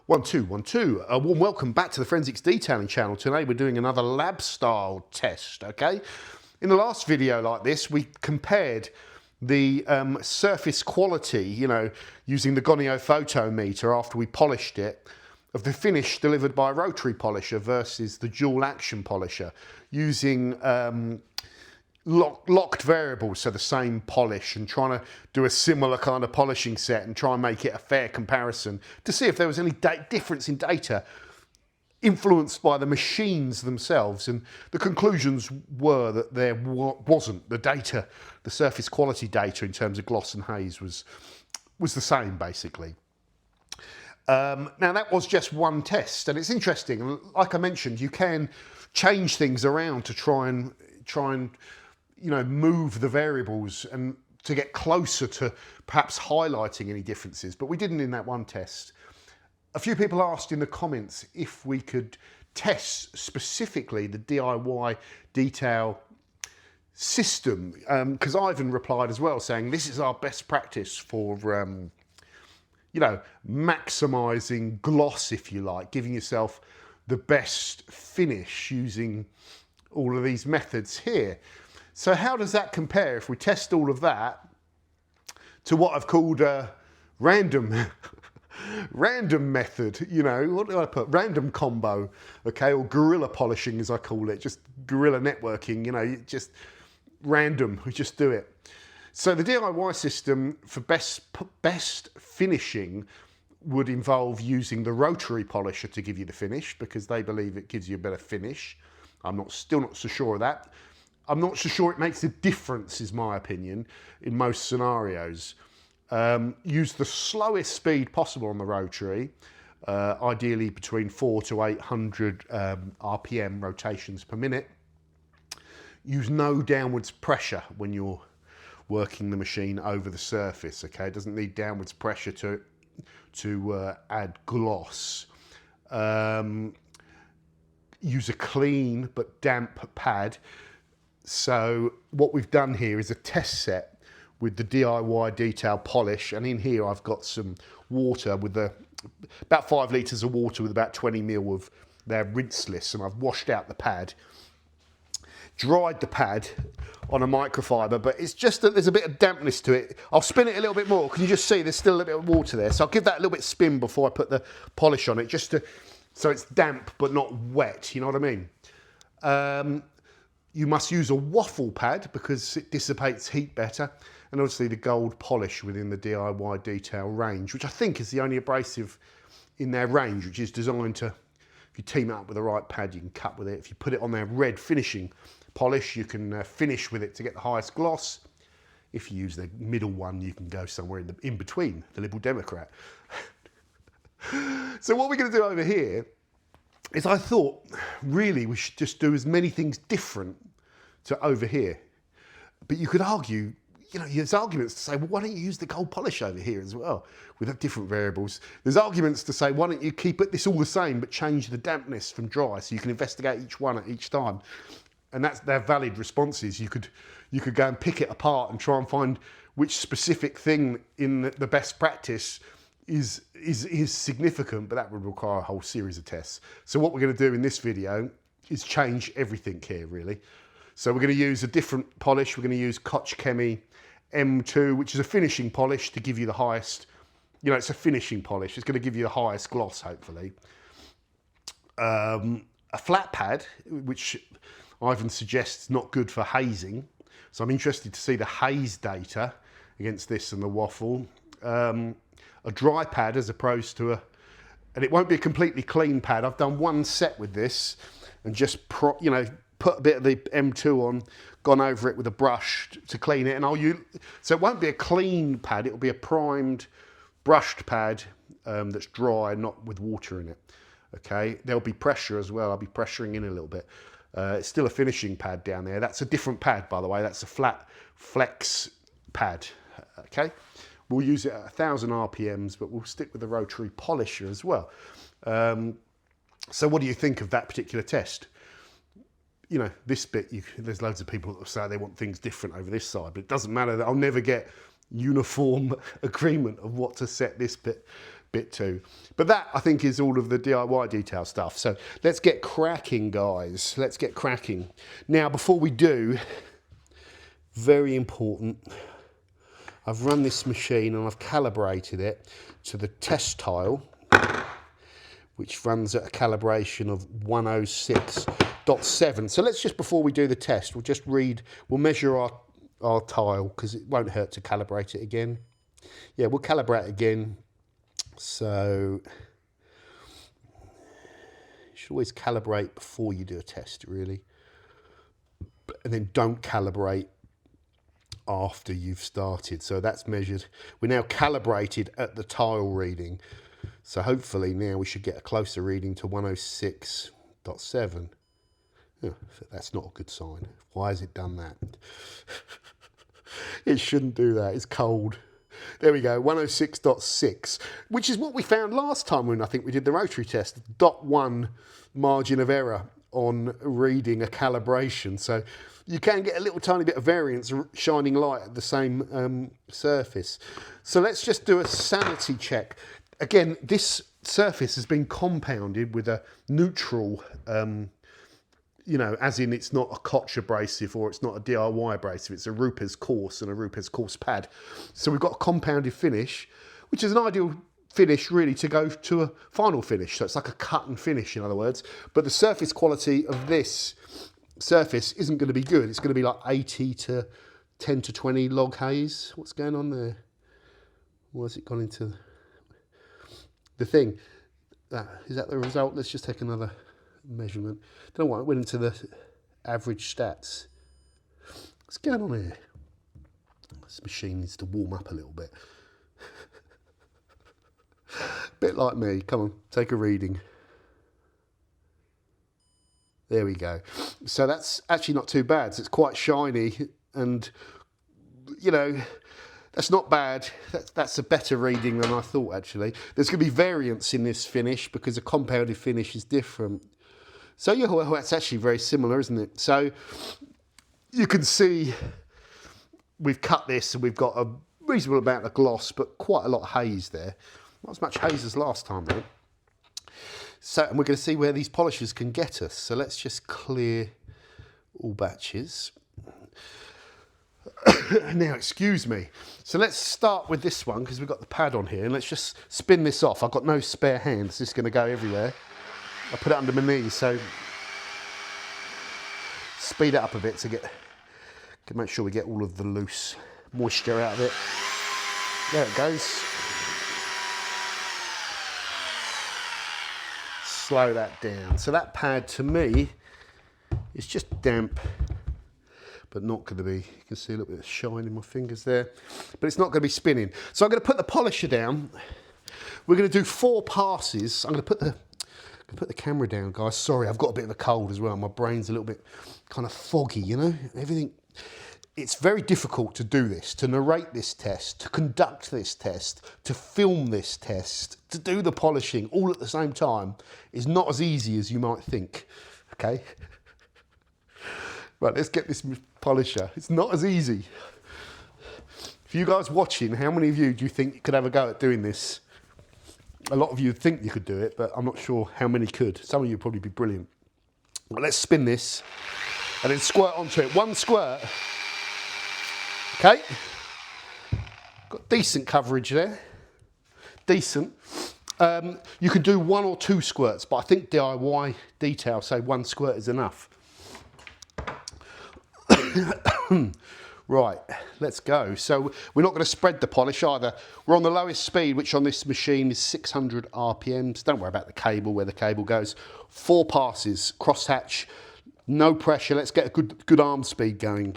One, two, one, two. A warm welcome back to the Forensics Detailing channel. Today we're doing another lab style test, okay? In the last video like this, we compared the surface quality, using the gonio photometer after we polished it, of the finish delivered by a rotary polisher versus the dual action polisher, using locked variables, so the same polish, and trying to do a similar kind of polishing set and try and make it a fair comparison to see if there was any difference in data influenced by the machines themselves. And the conclusions were that there wasn't. The data, the surface quality data in terms of gloss and haze was the same basically. Now that was just one test, and it's interesting. Like I mentioned, you can change things around to try and move the variables and to get closer to perhaps highlighting any differences, but we didn't in that one test. A few people asked in the comments if we could test specifically the DIY detail system, because Ivan replied as well saying this is our best practice for maximising gloss, if you like, giving yourself the best finish using all of these methods here. So how does that compare if we test all of that to what I've called a random method, what do I put? Random combo, okay, or guerrilla polishing as I call it, just guerrilla networking, just random, we just do it. So the DIY system for best finishing would involve using the rotary polisher to give you the finish, because they believe it gives you a better finish. I'm still not so sure of that. I'm not so sure it makes a difference, is my opinion, in most scenarios. Use the slowest speed possible on the rotary, ideally between 400 to 800 RPM rotations per minute. Use no downwards pressure when you're working the machine over the surface, okay? It doesn't need downwards pressure to add gloss. Use a clean but damp pad. So what we've done here is a test set with the DIY detail polish, and in here I've got some water with about 5 litres of water with about 20 ml of their Rinseless, and I've washed out the pad, dried the pad on a microfiber, but it's just that there's a bit of dampness to it. I'll spin it a little bit more. Can you just see there's still a little bit of water there? So I'll give that a little bit of spin before I put the polish on it, so it's damp but not wet, you know what I mean? You must use a waffle pad because it dissipates heat better, and obviously the gold polish within the DIY detail range, which I think is the only abrasive in their range, which is designed to, if you team it up with the right pad, you can cut with it. If you put it on their red finishing polish, you can finish with it to get the highest gloss. If you use the middle one, you can go somewhere in between, the Liberal Democrat. So what we're going to do over here is, I thought really we should just do as many things different to over here. But you could argue, there's arguments to say, well, why don't you use the gold polish over here as well with different variables? There's arguments to say, why don't you keep this all the same but change the dampness from dry so you can investigate each one at each time? And they're valid responses. You could go and pick it apart and try and find which specific thing in the best practice is significant, but that would require a whole series of tests. So what we're going to do in this video is change everything here, really. So we're going to use a different polish. We're going to use Koch Chemie M2, which is a finishing polish to give you the highest, it's a finishing polish. It's going to give you the highest gloss, hopefully. A flat pad, which Ivan suggests not good for hazing. So I'm interested to see the haze data against this and the waffle. A dry pad as opposed to and it won't be a completely clean pad. I've done one set with this and just put a bit of the M2 on, gone over it with a brush to clean it, and so it won't be a clean pad, it'll be a primed, brushed pad that's dry, not with water in it, okay? There'll be pressure as well, I'll be pressuring in a little bit. It's still a finishing pad down there. That's a different pad, by the way, that's a flat flex pad, okay? We'll use it at 1,000 RPMs, but we'll stick with the rotary polisher as well. So what do you think of that particular test? This bit, there's loads of people that say they want things different over this side, but it doesn't matter. I'll never get uniform agreement of what to set this bit bit too. But that, I think, is all of the DIY detail stuff. So let's get cracking, guys. Let's get cracking. Now, before we do, very important, I've run this machine and I've calibrated it to the test tile, which runs at a calibration of 106.7. So let's just, before we do the test, we'll measure our tile, because it won't hurt to calibrate it again. Yeah, we'll calibrate again. So you should always calibrate before you do a test, really. And then don't calibrate after you've started. So that's measured. We're now calibrated at the tile reading. So hopefully now we should get a closer reading to 106.7. Oh, that's not a good sign. Why has it done that? It shouldn't do that. It's cold. There we go, 106.6, which is what we found last time when I think we did the Rotary test. 0.1 margin of error on reading a calibration. So you can get a little tiny bit of variance shining light at the same surface. So let's just do a sanity check. Again, this surface has been compounded with a neutral, you know, as in it's not a Koch abrasive or it's not a DIY abrasive, it's a Rupes coarse and a Rupes coarse pad. So we've got a compounded finish, which is an ideal finish really to go to a final finish. So it's like a cut and finish, in other words. But the surface quality of this surface isn't going to be good. It's going to be like 80 to 10 to 20 log haze. What's going on there? Why has it gone into the thing? Is that the result? Let's just take another measurement. Don't know why it went into the average stats. What's going on here? This machine needs to warm up a little bit. Bit like me. Come on, take a reading. There we go. So that's actually not too bad. So it's quite shiny, and you know, that's not bad. That's a better reading than I thought, actually. There's going to be variance in this finish because a compounded finish is different. So yeah, well, that's actually very similar, isn't it? So you can see we've cut this and we've got a reasonable amount of gloss, but quite a lot of haze there. Not as much haze as last time, though. So, and we're going to see where these polishers can get us. So let's just clear all batches. Now, excuse me. So let's start with this one because we've got the pad on here, and let's just spin this off. I've got no spare hands. This is going to go everywhere. I put it under my knees, so speed it up a bit to make sure we get all of the loose moisture out of it. There it goes. Slow that down. So that pad to me is just damp, but not going to be, you can see a little bit of shine in my fingers there, but it's not going to be spinning. So I'm going to put the polisher down. We're going to do 4 passes. I'm going to put the camera down, guys. Sorry, I've got a bit of a cold as well. My brain's a little bit kind of foggy, you know, everything. It's very difficult to do this, to narrate this test, to conduct this test, to film this test, to do the polishing all at the same time is not as easy as you might think, okay? Right, let's get this polisher. It's not as easy. For you guys watching, how many of you do you think you could have a go at doing this? A lot of you think you could do it, but I'm not sure how many could. Some of you would probably be brilliant. Well, let's spin this and then squirt onto it. 1 squirt. Okay. Got decent coverage there. Decent. You can do 1 or 2 squirts, but I think DIY detail say 1 squirt is enough. Right, let's go. So we're not going to spread the polish either. We're on the lowest speed, which on this machine is 600 RPMs. Don't worry about the cable, where the cable goes. 4 passes, crosshatch, no pressure. Let's get a good arm speed going.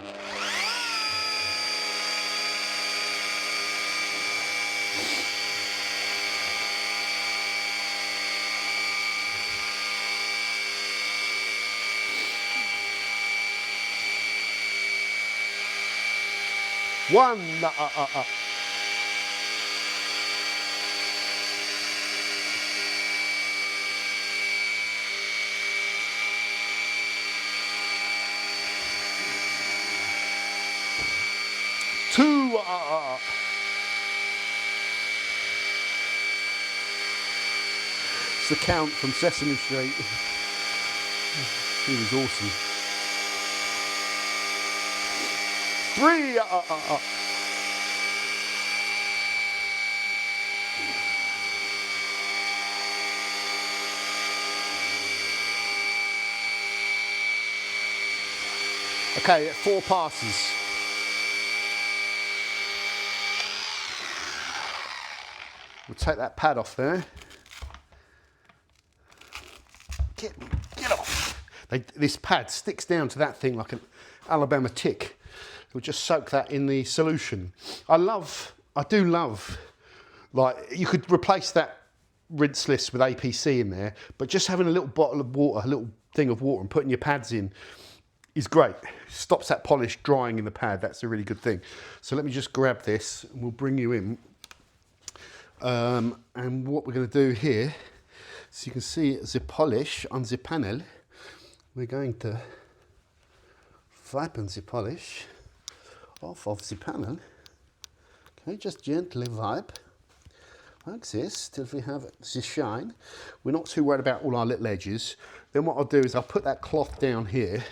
One, 2, It's the Count from Sesame Street. He was awesome. 3. Okay, 4 passes. We'll take that pad off there. Get off. This pad sticks down to that thing like an Alabama tick. We'll just soak that in the solution. I do love, like, you could replace that Rinseless with APC in there, but just having a little bottle of water, a little thing of water and putting your pads in is great. Stops that polish drying in the pad. That's a really good thing. So let me just grab this and we'll bring you in. And what we're going to do here, so you can see the polish on the panel, we're going to wipe the polish off of the panel. Okay, just gently wipe like this till we have the shine. We're not too worried about all our little edges. Then what I'll do is I'll put that cloth down here,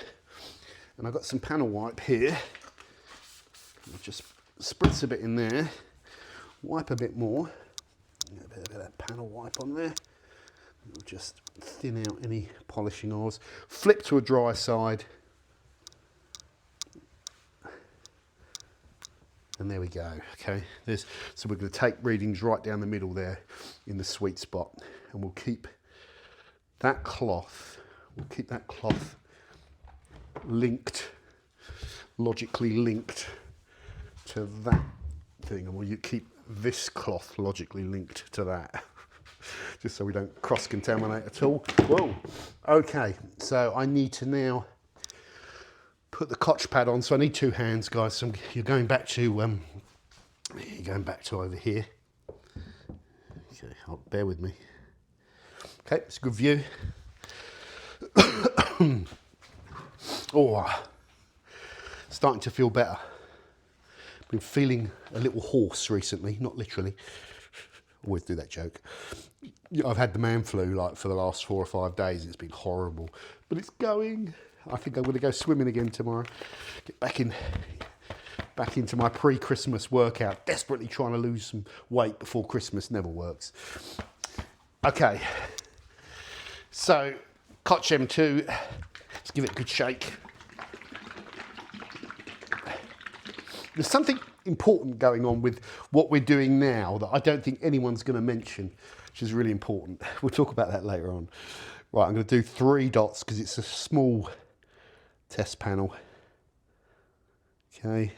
and I've got some panel wipe here. I'll just spritz a bit in there, wipe a bit more. A bit of that panel wipe on there. We'll just thin out any polishing oils. Flip to a dry side. And there we go. Okay, so we're going to take readings right down the middle there in the sweet spot, and we'll keep that cloth. Linked, logically linked to that thing, and we'll keep this cloth logically linked to that, just so we don't cross-contaminate at all. Whoa. Okay, so I need to now put the Koch pad on. So I need 2 hands, guys. So you're going back to over here. Okay, bear with me. Okay, it's a good view. Oh, starting to feel better. Been feeling a little hoarse recently, not literally. Always do that joke. I've had the man flu like for the last 4 or 5 days. It's been horrible, but it's going. I think I'm going to go swimming again tomorrow. Get back into my pre-Christmas workout. Desperately trying to lose some weight before Christmas never works. Okay, so Koch M2. Let's give it a good shake. There's something important going on with what we're doing now that I don't think anyone's going to mention, which is really important. We'll talk about that later on. Right, I'm going to do 3 dots because it's a small test panel. Okay.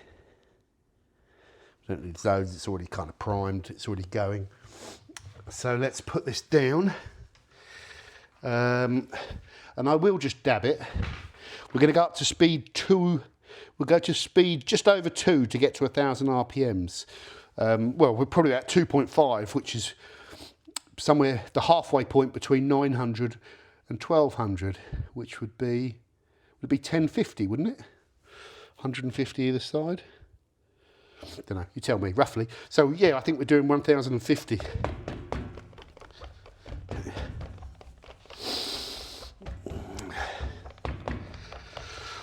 Don't need those, it's already kind of primed, it's already going. So let's put this down. And I will just dab it. We're going to go up to speed 2. We'll go to speed just over 2 to get to 1,000 RPMs. Well, we're probably at 2.5, which is somewhere the halfway point between 900 and 1,200, which would be 1050, wouldn't it? 150 either side. Don't know. You tell me roughly. So yeah, I think we're doing 1,050.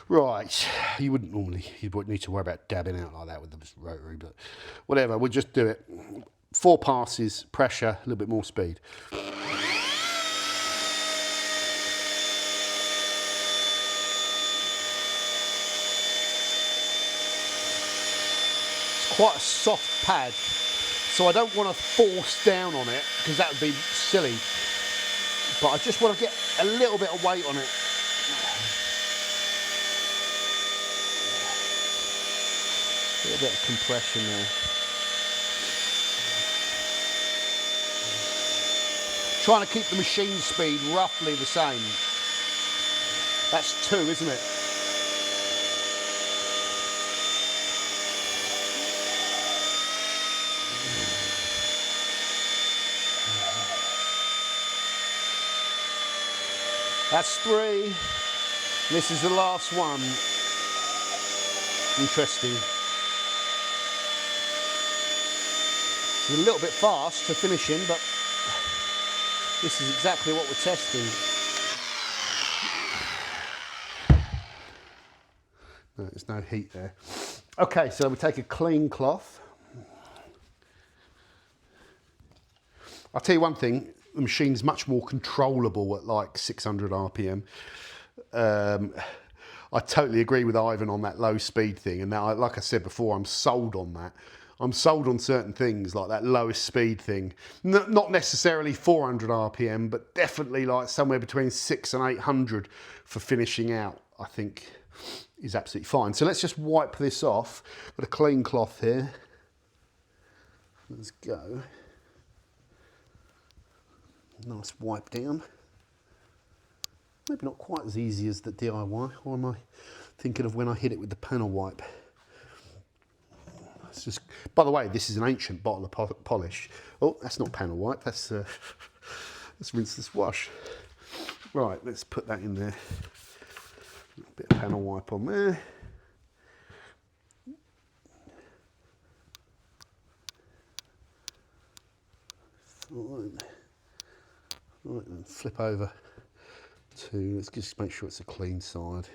Right, you wouldn't need to worry about dabbing out like that with the rotary, but whatever, we'll just do it. 4 passes, pressure, a little bit more speed. It's quite a soft pad, so I don't want to force down on it because that would be silly, but I just want to get a little bit of weight on it. A little bit of compression there. Trying to keep the machine speed roughly the same. That's 2, isn't it? That's 3. This is the last one. Interesting. It's a little bit fast to finish in, but This is exactly what we're testing. No, there's no heat there. Okay, so we take a clean cloth. I'll tell you one thing, the machine's much more controllable at like 600 RPM. I totally agree with Ivan on that low speed thing. And now, like I said before, I'm sold on that. I'm sold on certain things like that lowest speed thing. Not necessarily 400 RPM, but definitely like somewhere between 600 and 800 for finishing out, I think is absolutely fine. So let's just wipe this off with a clean cloth here. Let's go. Nice wipe down. Maybe not quite as easy as the DIY, or am I thinking of when I hit it with the panel wipe? It's just, by the way, this is an ancient bottle of polish. Oh, that's not panel wipe, that's rinseless wash. Right, let's put that in there. A bit of panel wipe on there. Right, and flip over to, let's just make sure it's a clean side.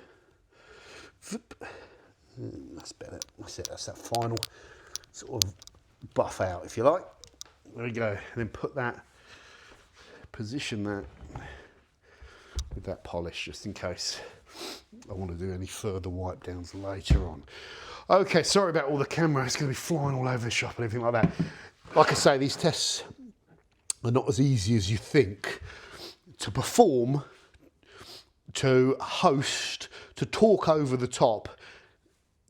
That's better, that's it, that's that final sort of buff out, if you like. There we go, and then put that, position that with that polish, just in case I want to do any further wipe downs later on. Okay, sorry about all the camera, it's going to be flying all over the shop and everything like that. Like I say, these tests are not as easy as you think to perform, to host, to talk over the top,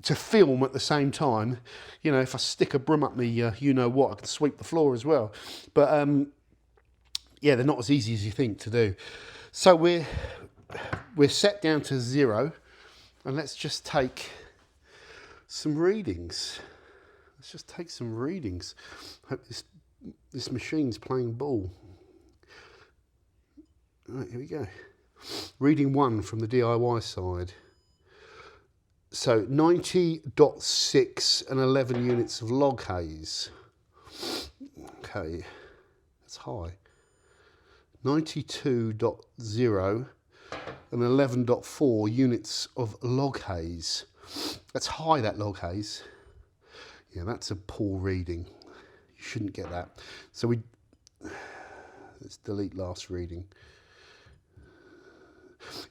to film at the same time. You know, if I stick a broom up me, you know what, I can sweep the floor as well. But yeah, they're not as easy as you think to do. So we're set down to 0, and let's just take some readings. Let's just take some readings. Hope this machine's playing ball. Right, here we go. Reading 1 from the DIY side. So 90.6 and 11 units of log haze. Okay, that's high. 92.0 and 11.4 units of log haze. That's high, that log haze. Yeah, that's a poor reading. You shouldn't get that. So let's delete last reading.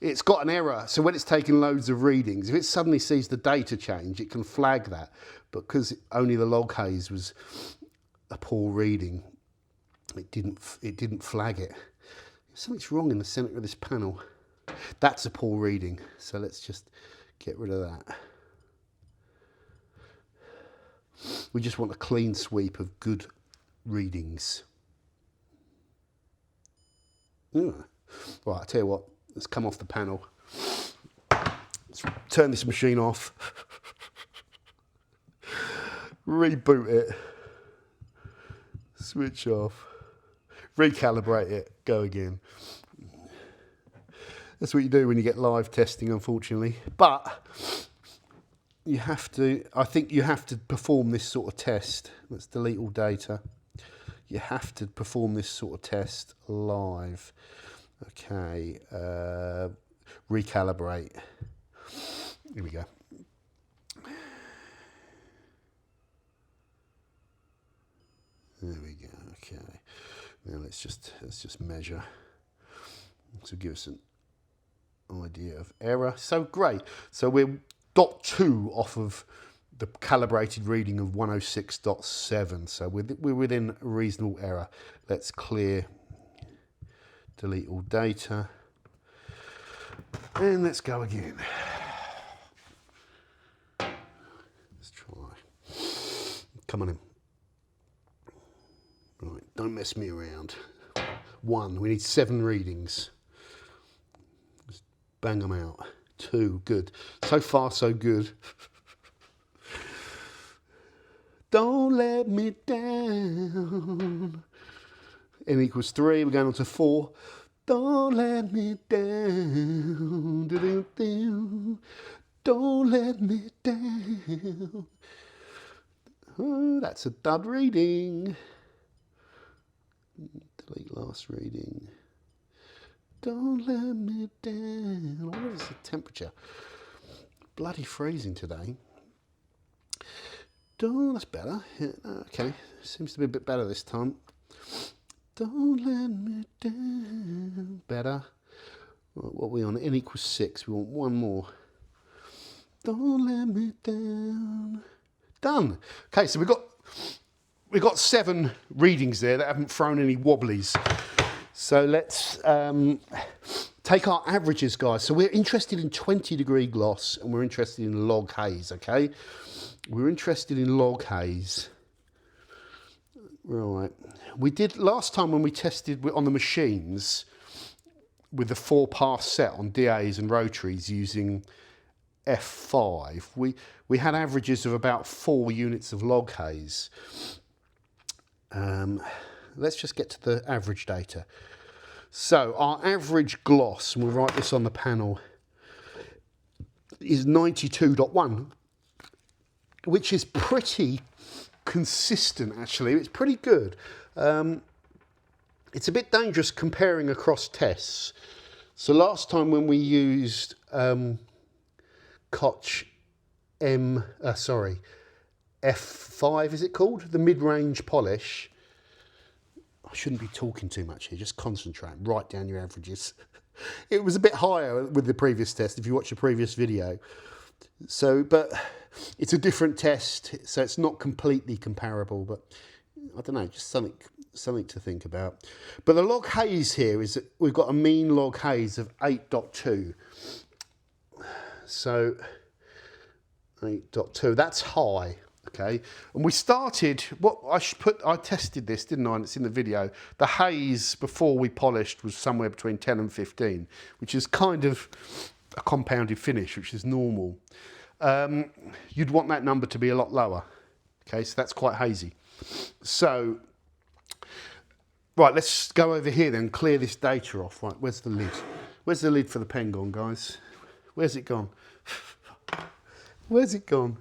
It's got an error, so when it's taking loads of readings, if it suddenly sees the data change, it can flag that. But because only the log haze was a poor reading, it didn't flag it. Something's wrong in the centre of this panel. That's a poor reading, so let's just get rid of that. We just want a clean sweep of good readings. Yeah. Right, I'll tell you what, let's come off the panel. Let's turn this machine off. Reboot it. Switch off. Recalibrate it. Go again. That's what you do when you get live testing, unfortunately. But you have to, I think you have to perform this sort of test. Let's delete all data. You have to perform this sort of test live. Okay, recalibrate. Here we go. There we go. Okay. Now let's just measure to give us an idea of error. So great. So we're 0.2 off of the calibrated reading of 106.7. So we're within a reasonable error. Let's clear, delete all data, and let's go again. Let's try. Come on in. Right, don't mess me around. 1, we need 7 readings. Just bang them out. 2, good. So far, so good. Don't let me down. N equals 3, we're going on to 4. Don't let me down. Don't let me down. Oh, that's a dud reading. Delete last reading. Don't let me down. What is the temperature? Bloody freezing today. That's better. Yeah, okay, seems to be a bit better this time. Don't let me down. Better. What are we on? N equals 6. We want one more. Don't let me down. Done. Okay, so we've got 7 readings there that haven't thrown any wobblies. So let's take our averages, guys. So we're interested in 20-degree gloss and we're interested in log haze, okay? We're interested in log haze. Right. We did last time when we tested on the machines with the 4-pass set on DAs and rotaries using F5. We had averages of about 4 units of log haze. Let's just get to the average data. So our average gloss, and we'll write this on the panel, is 92.1, which is pretty consistent actually. It's pretty good. It's a bit dangerous comparing across tests. So last time when we used Koch F5 is it called? The mid-range polish. I shouldn't be talking too much here, just concentrate, write down your averages. It was a bit higher with the previous test if you watch the previous video. So, but it's a different test, so it's not completely comparable, but I don't know, just something to think about. But the log haze here is that we've got a mean log haze of 8.2. So 8.2, that's high, okay? And we started, I tested this, didn't I? And it's in the video. The haze before we polished was somewhere between 10 and 15, which is kind of a compounded finish, which is normal. You'd want that number to be a lot lower. Okay, so that's quite hazy. So, right, let's go over here then, clear this data off. Right, where's the lid? Where's the lid for the pen gone, guys? Where's it gone? Where's it gone?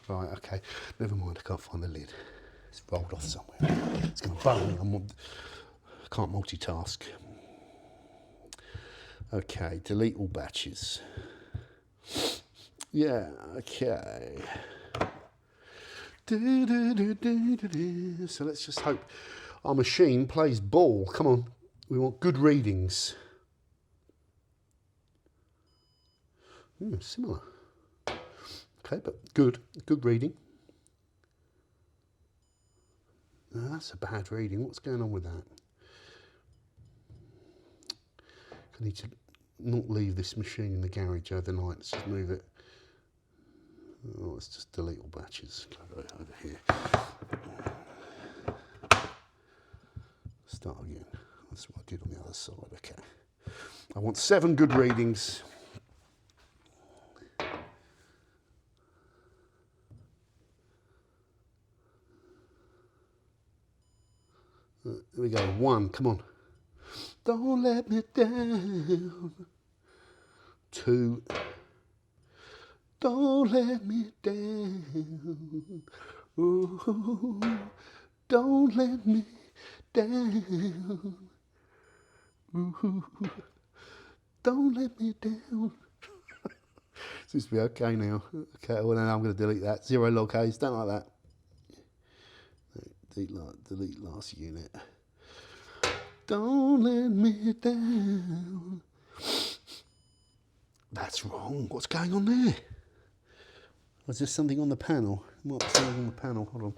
Right, okay, never mind, I can't find the lid. It's rolled off somewhere. It's going to bother me. I can't multitask. Okay, delete all batches. Yeah, okay. So let's just hope our machine plays ball. Come on, we want good readings. Similar. Okay, but good reading. No, that's a bad reading. What's going on with that? I need to not leave this machine in the garage overnight. Let's just move it. Oh, let's just delete all batches. Over here. Start again. That's what I did on the other side. Okay. I want 7 good readings. Here we go. 1. Come on. Don't let me down. 2. Don't let me down. Ooh, don't let me down. Ooh, don't let me down. Seems to be okay now. Okay, well then I'm going to delete that. 0 log haze, don't like that. Delete last unit. Don't let me down. That's wrong. What's going on there? Was there something on the panel? Might be something on the panel. Hold on.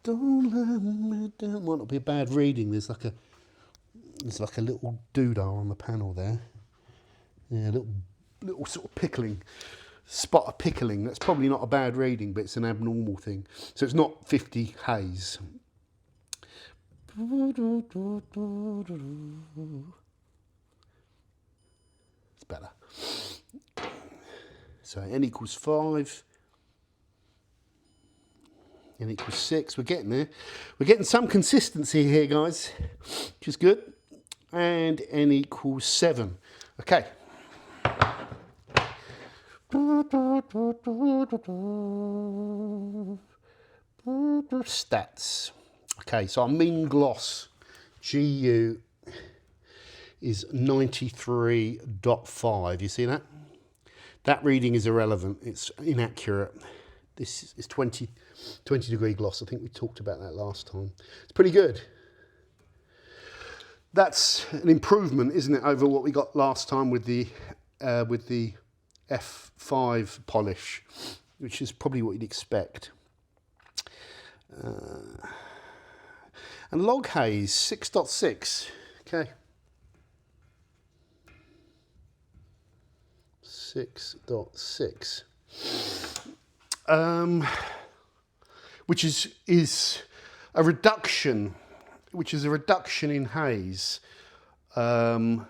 Don't let me down. Might not be a bad reading. There's like a little doodah on the panel there. Yeah, a little sort of pickling, spot of pickling. That's probably not a bad reading, but it's an abnormal thing. So it's not 50 haze. It's better. So n equals 5. N equals 6. We're getting there. We're getting some consistency here, guys, which is good. And n equals 7. Okay. Stats. Okay, so our mean gloss, GU is 93.5. You see that? That reading is irrelevant. It's inaccurate. This is 20 degree gloss. I think we talked about that last time. It's pretty good. That's an improvement, isn't it, over what we got last time with the F5 polish, which is probably what you'd expect. And log haze 6.6. Okay. 6.6. Which is a reduction. Which is a reduction in haze of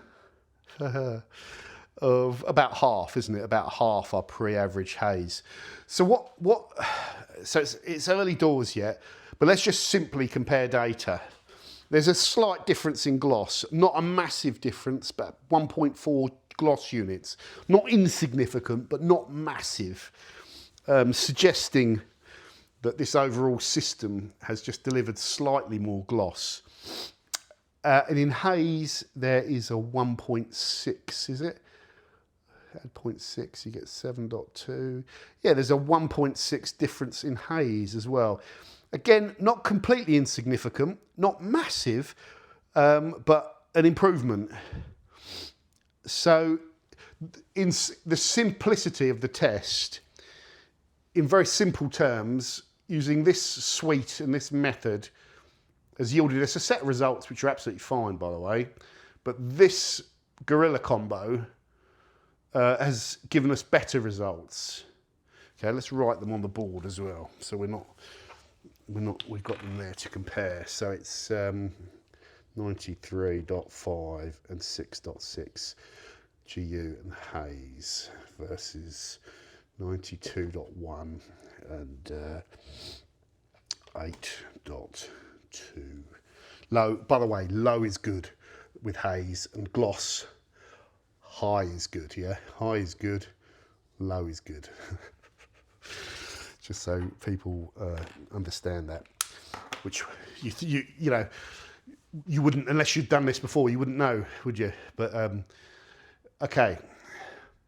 about half, isn't it? About half our pre-average haze. So so it's early doors yet, but let's just simply compare data. There's a slight difference in gloss, not a massive difference, but 1.4 gloss units. Not insignificant, but not massive, suggesting that this overall system has just delivered slightly more gloss. And in haze, there is a 1.6, is it? Add 0.6, you get 7.2. Yeah, there's a 1.6 difference in haze as well. Again, not completely insignificant, not massive, but an improvement. So in the simplicity of the test, in very simple terms, using this suite and this method has yielded us a set of results which are absolutely fine, by the way. But this gorilla combo has given us better results. Okay, let's write them on the board as well. So we've got them there to compare. So it's 93.5 and 6.6 GU and haze versus 92.1 and 8.2. Low, by the way, low is good with haze, and gloss, high is good, yeah? High is good, low is good. Just so people understand that, which you know, you wouldn't, unless you'd done this before, you wouldn't know, would you? But okay.